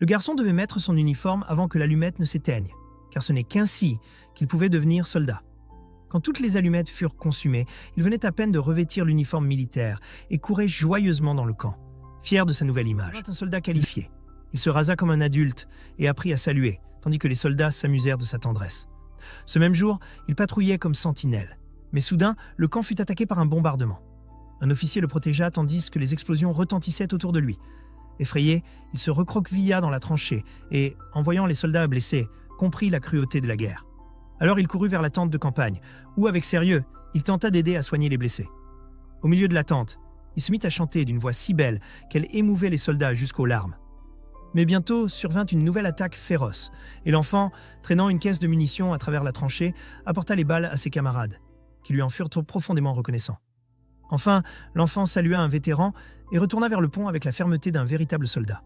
Le garçon devait mettre son uniforme avant que l'allumette ne s'éteigne, car ce n'est qu'ainsi qu'il pouvait devenir soldat. Quand toutes les allumettes furent consumées, il venait à peine de revêtir l'uniforme militaire et courait joyeusement dans le camp, fier de sa nouvelle image. Il devint un soldat qualifié. Il se rasa comme un adulte et apprit à saluer, tandis que les soldats s'amusèrent de sa tendresse. Ce même jour, il patrouillait comme sentinelle. Mais soudain, le camp fut attaqué par un bombardement. Un officier le protégea tandis que les explosions retentissaient autour de lui. Effrayé, il se recroquevilla dans la tranchée et, en voyant les soldats blessés, comprit la cruauté de la guerre. Alors il courut vers la tente de campagne, où, avec sérieux, il tenta d'aider à soigner les blessés. Au milieu de la tente, il se mit à chanter d'une voix si belle qu'elle émouvait les soldats jusqu'aux larmes. Mais bientôt survint une nouvelle attaque féroce, et l'enfant, traînant une caisse de munitions à travers la tranchée, apporta les balles à ses camarades, qui lui en furent trop profondément reconnaissants. Enfin, l'enfant salua un vétéran et retourna vers le pont avec la fermeté d'un véritable soldat.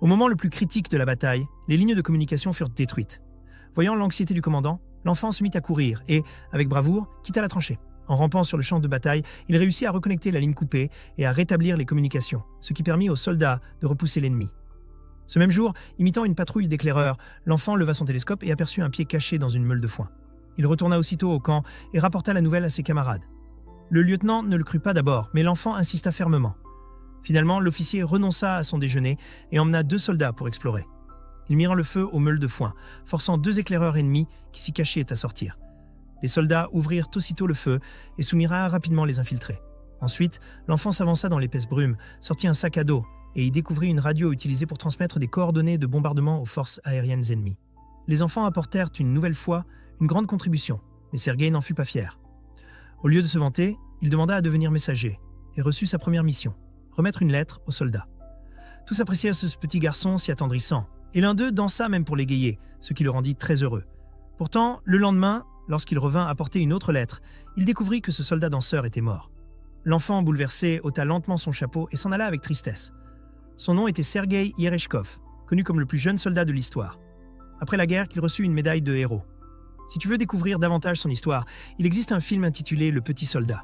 Au moment le plus critique de la bataille, les lignes de communication furent détruites. Voyant l'anxiété du commandant, l'enfant se mit à courir et, avec bravoure, quitta la tranchée. En rampant sur le champ de bataille, il réussit à reconnecter la ligne coupée et à rétablir les communications, ce qui permit aux soldats de repousser l'ennemi. Ce même jour, imitant une patrouille d'éclaireurs, l'enfant leva son télescope et aperçut un pied caché dans une meule de foin. Il retourna aussitôt au camp et rapporta la nouvelle à ses camarades. Le lieutenant ne le crut pas d'abord, mais l'enfant insista fermement. Finalement, l'officier renonça à son déjeuner et emmena 2 soldats pour explorer. Ils mirent le feu aux meules de foin, forçant 2 éclaireurs ennemis qui s'y cachaient à sortir. Les soldats ouvrirent aussitôt le feu et soumirent rapidement les infiltrés. Ensuite, l'enfant s'avança dans l'épaisse brume, sortit un sac à dos et y découvrit une radio utilisée pour transmettre des coordonnées de bombardement aux forces aériennes ennemies. Les enfants apportèrent une nouvelle fois une grande contribution, mais Sergueï n'en fut pas fier. Au lieu de se vanter, il demanda à devenir messager et reçut sa première mission, remettre une lettre aux soldats. Tous apprécièrent ce petit garçon si attendrissant, et l'un d'eux dansa même pour l'égayer, ce qui le rendit très heureux. Pourtant, le lendemain, lorsqu'il revint apporter une autre lettre, il découvrit que ce soldat danseur était mort. L'enfant, bouleversé, ôta lentement son chapeau et s'en alla avec tristesse. Son nom était Sergueï Yereshkov, connu comme le plus jeune soldat de l'histoire. Après la guerre, qu'il reçut une médaille de héros. Si tu veux découvrir davantage son histoire, il existe un film intitulé « Le petit soldat ».